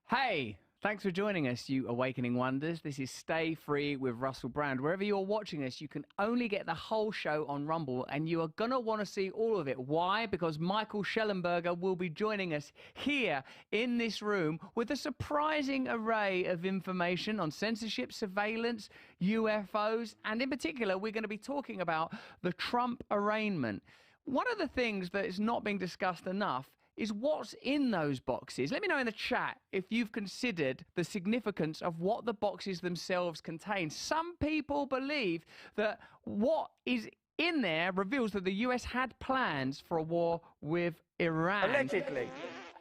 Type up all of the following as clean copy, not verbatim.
Hey, thanks for joining us, you awakening wonders. This is Stay Free with Russell Brand. Wherever you're watching us, you can only get the whole show on Rumble, and you are going to want to see all of it. Why? Because Michael Shellenberger will be joining us here in this room with a surprising array of information on censorship, surveillance, UFOs, and in particular, we're going to be talking about the Trump arraignment. One of the things that is not being discussed enough is what's in those boxes. Let me know in the chat if you've considered the significance of what the boxes themselves contain. Some people believe that what is in there reveals that the US had plans for a war with Iran. Allegedly.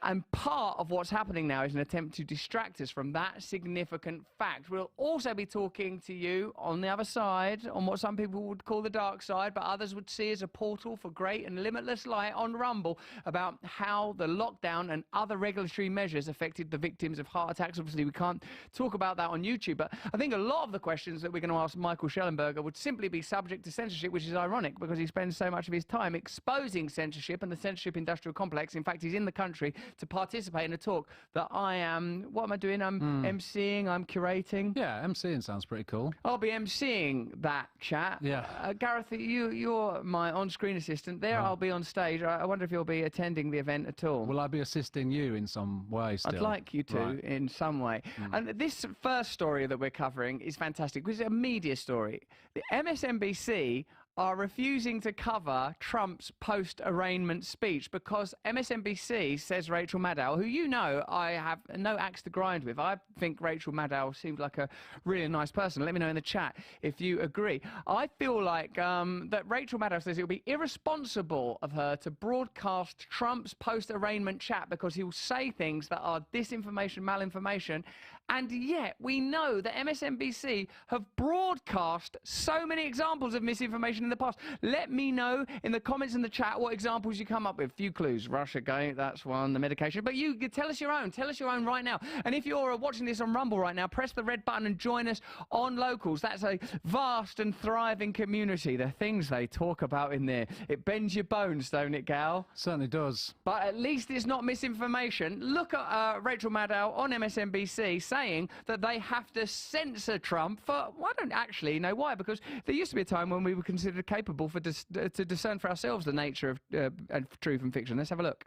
And part of what's happening now is an attempt to distract us from that significant fact. We'll also be talking to you on the other side, on what some people would call the dark side, but others would see as a portal for great and limitless light on Rumble, about how the lockdown and other regulatory measures affected the victims of heart attacks. Obviously, we can't talk about that on YouTube, but I think a lot of the questions that we're going to ask Michael Shellenberger would simply be subject to censorship, which is ironic because he spends so much of his time exposing censorship and the censorship industrial complex. In fact, he's in the country to participate in a talk that I am, what am I doing? I'm emceeing, I'm curating. Yeah, emceeing sounds pretty cool. I'll be emceeing that chat. Yeah. Gareth, you're my on-screen assistant. There I'll be on stage. I wonder if you'll be attending the event at all. Will I be assisting you in some way still? I'd like you to in some way. And this first story that we're covering is fantastic because it's a media story. The MSNBC are refusing to cover Trump's post-arraignment speech because MSNBC says Rachel Maddow, who you know I have no axe to grind with. I think Rachel Maddow seems like a really nice person. Let me know in the chat if you agree. I feel like that Rachel Maddow says it would be irresponsible of her to broadcast Trump's post-arraignment chat because he will say things that are disinformation, malinformation, and yet we know that MSNBC have broadcast so many examples of misinformation in the past. Let me know in the comments in the chat what examples you come up with. Few clues. Russiagate, that's one. The medication. But you tell us your own. Tell us your own right now. And if you're watching this on Rumble right now, press the red button and join us on Locals. That's a vast and thriving community. The things they talk about in there. It bends your bones, don't it, Gal? Certainly does. But at least it's not misinformation. Look at Rachel Maddow on MSNBC saying that they have to censor Trump for, well, I don't actually know why, because there used to be a time when we were considered capable to discern for ourselves the nature of truth and fiction. Let's have a look.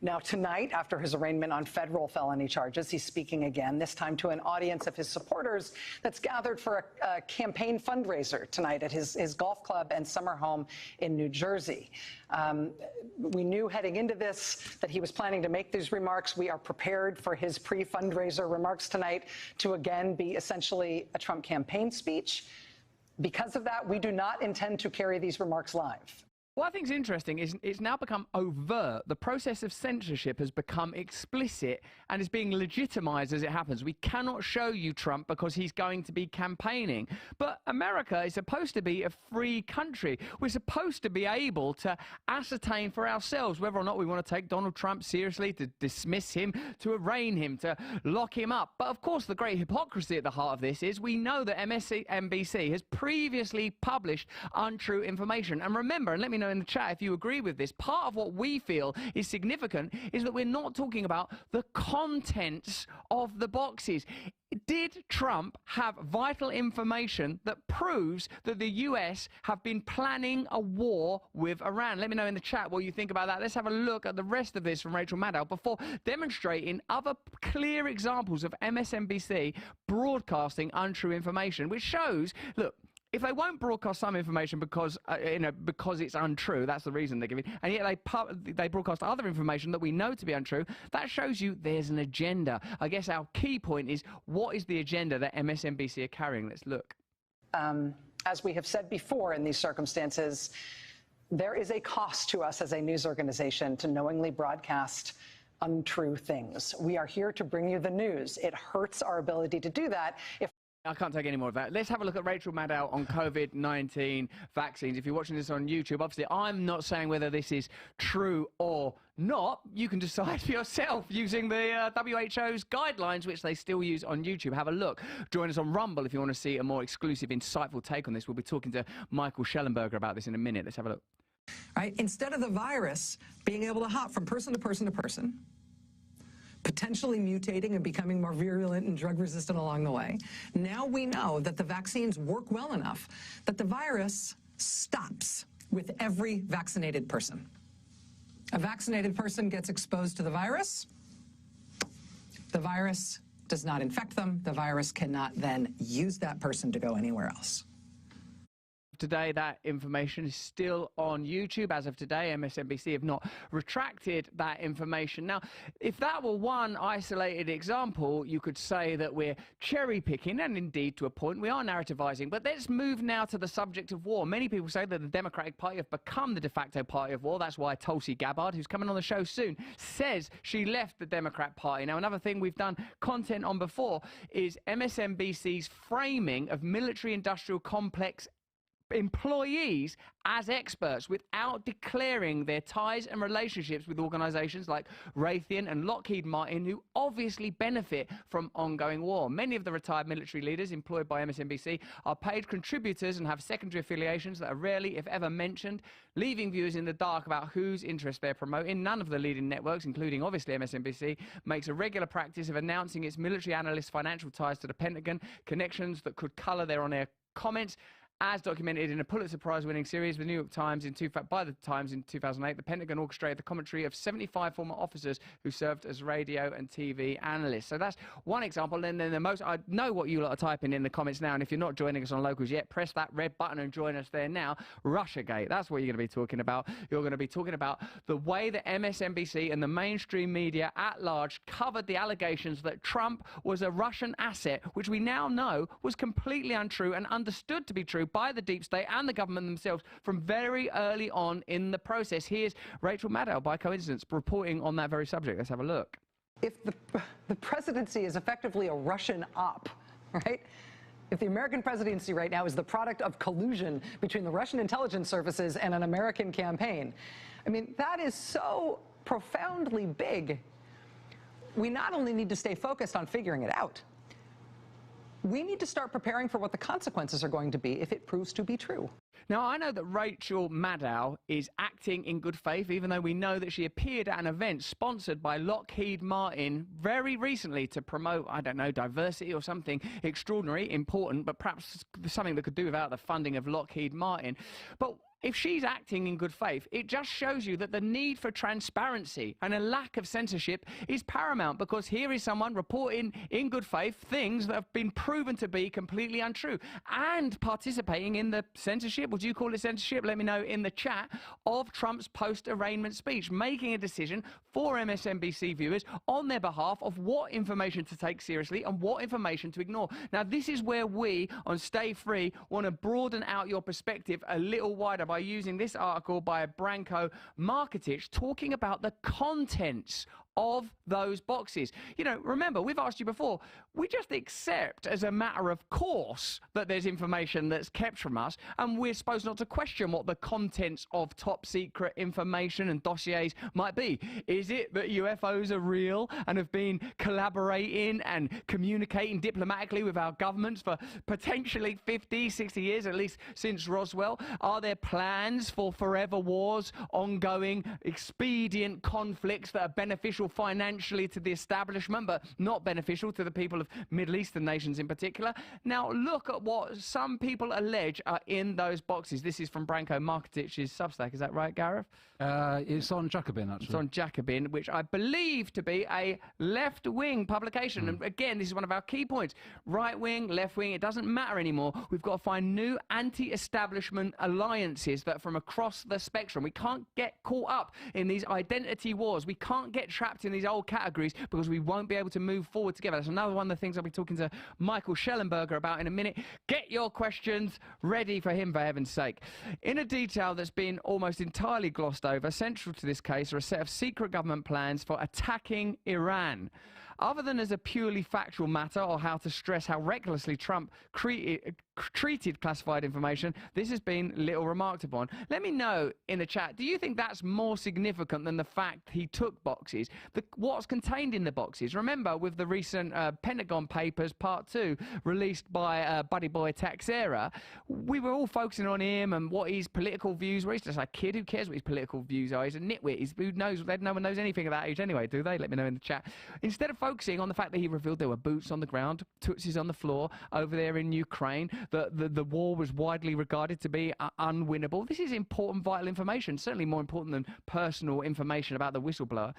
Now, tonight, after his arraignment on federal felony charges, he's speaking again, this time to an audience of his supporters that's gathered for a campaign fundraiser tonight at his golf club and summer home in New Jersey. We knew heading into this that he was planning to make these remarks. We are prepared for his pre-fundraiser remarks tonight to again be essentially a Trump campaign speech. Because of that, we do not intend to carry these remarks live. What I think is interesting is it's now become overt. The process of censorship has become explicit and is being legitimized as it happens. We cannot show you Trump because he's going to be campaigning. But America is supposed to be a free country. We're supposed to be able to ascertain for ourselves whether or not we want to take Donald Trump seriously, to dismiss him, to arraign him, to lock him up. But of course, the great hypocrisy at the heart of this is we know that MSNBC has previously published untrue information. And remember, and let me know in the chat if you agree with this, part of what we feel is significant is that we're not talking about the contents of the boxes. Did Trump have vital information that proves that the US have been planning a war with Iran? Let me know in the chat what you think about that. Let's have a look at the rest of this from Rachel Maddow before demonstrating other clear examples of MSNBC broadcasting untrue information, which shows, look, if they won't broadcast some information because because it's untrue, that's the reason they're giving, and yet they broadcast other information that we know to be untrue, that shows you there's an agenda. I guess our key point is, what is the agenda that MSNBC are carrying? Let's look. As we have said before in these circumstances, there is a cost to us as a news organization to knowingly broadcast untrue things. We are here to bring you the news. It hurts our ability to do that if I can't take any more of that. Let's have a look at Rachel Maddow on COVID-19 vaccines. If you're watching this on YouTube, obviously I'm not saying whether this is true or not. You can decide for yourself using the WHO's guidelines, which they still use on YouTube. Have a look. Join us on Rumble if you want to see a more exclusive, insightful take on this. We'll be talking to Michael Shellenberger about this in a minute. Let's have a look. Right? Instead of the virus being able to hop from person to person to person, potentially mutating and becoming more virulent and drug-resistant along the way. Now we know that the vaccines work well enough that the virus stops with every vaccinated person. A vaccinated person gets exposed to the virus does not infect them. The virus cannot then use that person to go anywhere else. Today, that information is still on YouTube. As of today, MSNBC have not retracted that information. Now, if that were one isolated example, you could say that we're cherry picking, and indeed to a point we are narrativizing. But let's move now to the subject of war. Many people say that the Democratic Party have become the de facto party of war. That's why Tulsi Gabbard, who's coming on the show soon, says she left the Democrat Party. Now, another thing we've done content on before is MSNBC's framing of military-industrial complex employees as experts without declaring their ties and relationships with organizations like Raytheon and Lockheed Martin, who obviously benefit from ongoing war. Many of the retired military leaders employed by MSNBC are paid contributors and have secondary affiliations that are rarely, if ever, mentioned, leaving viewers in the dark about whose interests they're promoting. None of the leading networks, including obviously MSNBC, makes a regular practice of announcing its military analysts' financial ties to the Pentagon, connections that could color their on-air comments. As documented in a Pulitzer Prize-winning series, the New York Times by the Times in 2008, the Pentagon orchestrated the commentary of 75 former officers who served as radio and TV analysts. So that's one example. And then I know what you lot are typing in the comments now, and if you're not joining us on Locals yet, press that red button and join us there now. Russiagate, that's what you're going to be talking about. You're going to be talking about the way that MSNBC and the mainstream media at large covered the allegations that Trump was a Russian asset, which we now know was completely untrue and understood to be true by the deep state and the government themselves from very early on in the process. Here's Rachel Maddow, by coincidence, reporting on that very subject. Let's have a look. If the presidency is effectively a Russian op, right? If the American presidency right now is the product of collusion between the Russian intelligence services and an American campaign, I mean, that is so profoundly big. We not only need to stay focused on figuring it out, we need to start preparing for what the consequences are going to be if it proves to be true. Now, I know that Rachel Maddow is acting in good faith, even though we know that she appeared at an event sponsored by Lockheed Martin very recently to promote, I don't know, diversity or something extraordinary, important, but perhaps something that could do without the funding of Lockheed Martin. But if she's acting in good faith, it just shows you that the need for transparency and a lack of censorship is paramount, because here is someone reporting in good faith things that have been proven to be completely untrue and participating in the censorship, would you call it censorship? Let me know in the chat, of Trump's post-arraignment speech, making a decision for MSNBC viewers on their behalf of what information to take seriously and what information to ignore. Now, this is where we on Stay Free want to broaden out your perspective a little wider by using this article by Branko Markitic talking about the contents of those boxes. You know, remember, we've asked you before, we just accept as a matter of course that there's information that's kept from us, and we're supposed not to question what the contents of top secret information and dossiers might be. Is it that UFOs are real and have been collaborating and communicating diplomatically with our governments for potentially 50, 60 years, at least since Roswell? Are there plans for forever wars, ongoing expedient conflicts that are beneficial financially to the establishment but not beneficial to the people of Middle Eastern nations in particular? Now look at what some people allege are in those boxes. This is from Branko Markitic's Substack. Is that right, Gareth? It's on Jacobin, actually. It's on Jacobin, which I believe to be a left-wing publication. And again, this is one of our key points. Right-wing, left-wing, it doesn't matter anymore. We've got to find new anti-establishment alliances that from across the spectrum. We can't get caught up in these identity wars. We can't get trapped in these old categories because we won't be able to move forward together. That's another one of the things I'll be talking to Michael Shellenberger about in a minute. Get your questions ready for him, for heaven's sake. In a detail that's been almost entirely glossed over, central to this case are a set of secret government plans for attacking Iran. Other than as a purely factual matter, or how to stress how recklessly Trump treated classified information, this has been little remarked upon. Let me know in the chat, do you think that's more significant than the fact he took boxes? What's contained in the boxes? Remember, with the recent Pentagon Papers Part 2 released by Buddy Boy Taxera, we were all focusing on him and what his political views were. He's just a kid. Who cares what his political views are? He's a nitwit. No one knows anything about age anyway, do they? Let me know in the chat. Instead of focusing on the fact that he revealed there were boots on the ground, tootsies on the floor over there in Ukraine, the war was widely regarded to be unwinnable. This is important, vital information, certainly more important than personal information about the whistleblower.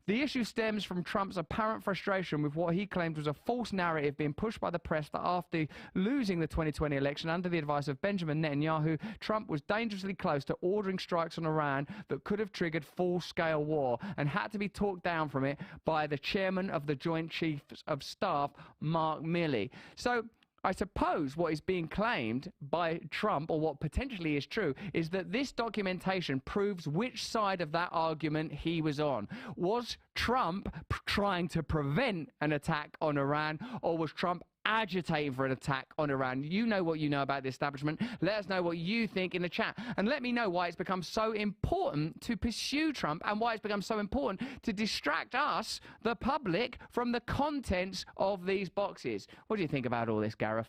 The issue stems from Trump's apparent frustration with what he claimed was a false narrative being pushed by the press that after losing the 2020 election under the advice of Benjamin Netanyahu, Trump was dangerously close to ordering strikes on Iran that could have triggered full-scale war and had to be talked down from it by the chairman of the Joint Chiefs of Staff, Mark Milley. So I suppose what is being claimed by Trump, or what potentially is true, is that this documentation proves which side of that argument he was on. Was Trump trying to prevent an attack on Iran, or was Trump agitating for an attack on Iran? You know what you know about the establishment. Let us know what you think in the chat. And let me know why it's become so important to pursue Trump, and why it's become so important to distract us, the public, from the contents of these boxes. What do you think about all this, Gareth?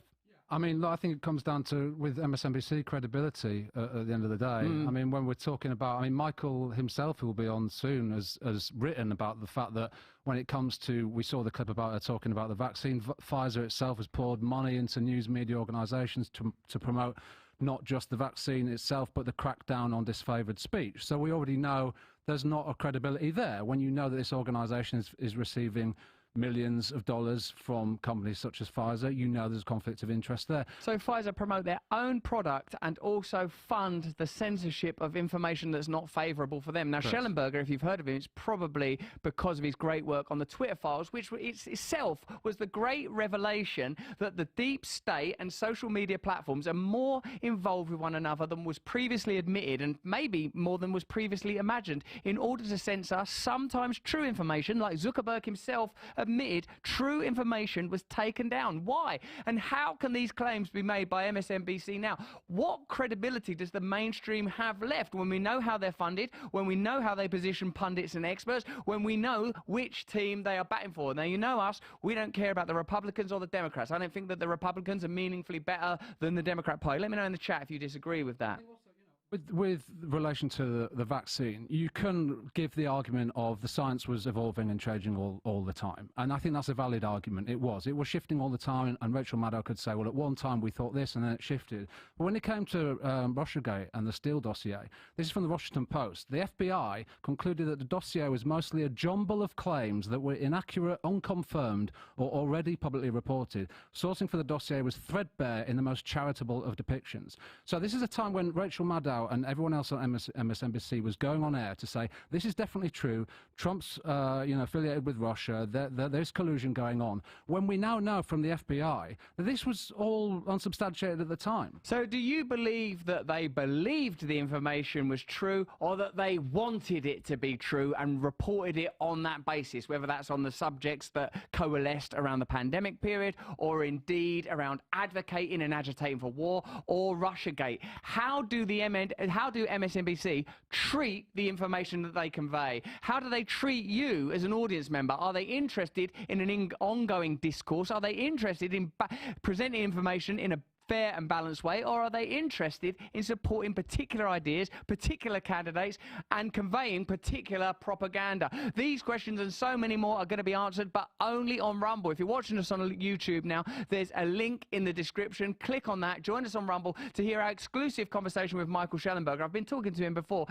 I mean, I think it comes down to, with MSNBC, credibility at the end of the day. I mean, when we're talking about, I mean, Michael himself, who will be on soon, has written about the fact that when it comes to, we saw the clip about her talking about the vaccine, Pfizer itself has poured money into news media organisations to promote not just the vaccine itself, but the crackdown on disfavoured speech. So we already know there's not a credibility there when you know that this organisation is receiving millions of dollars from companies such as Pfizer. You know there's a conflict of interest there. So Pfizer promote their own product and also fund the censorship of information that's not favourable for them. Now, Correct. Shellenberger, if you've heard of him, it's probably because of his great work on the Twitter files, which itself was the great revelation that the deep state and social media platforms are more involved with one another than was previously admitted, and maybe more than was previously imagined, in order to censor sometimes true information. Like Zuckerberg himself admitted, true information was taken down. Why? And how can these claims be made by MSNBC now? What credibility does the mainstream have left when we know how they're funded, when we know how they position pundits and experts, when we know which team they are batting for? Now, you know us, we don't care about the Republicans or the Democrats. I don't think that the Republicans are meaningfully better than the Democrat Party. Let me know in the chat if you disagree with that. With relation to the vaccine, you can give the argument of the science was evolving and changing all the time. And I think that's a valid argument. It was shifting all the time, and Rachel Maddow could say, well, at one time we thought this and then it shifted. But when it came to Russiagate and the Steele dossier, this is from the Washington Post, the FBI concluded that the dossier was mostly a jumble of claims that were inaccurate, unconfirmed, or already publicly reported. Sourcing for the dossier was threadbare in the most charitable of depictions. So this is a time when Rachel Maddow and everyone else on MSNBC was going on air to say, this is definitely true, Trump's affiliated with Russia, there's collusion going on, when we now know from the FBI that this was all unsubstantiated at the time. So do you believe that they believed the information was true, or that they wanted it to be true and reported it on that basis, whether that's on the subjects that coalesced around the pandemic period, or indeed around advocating and agitating for war, or Russiagate? How do MSNBC treat the information that they convey? How do they treat you as an audience member? Are they interested in an ongoing discourse? Are they interested in presenting information in a fair and balanced way, or are they interested in supporting particular ideas, particular candidates, and conveying particular propaganda? These questions and so many more are going to be answered, but only on Rumble. If you're watching us on YouTube now, there's a link in the description. Click on that, join us on Rumble to hear our exclusive conversation with Michael Shellenberger. I've been talking to him before.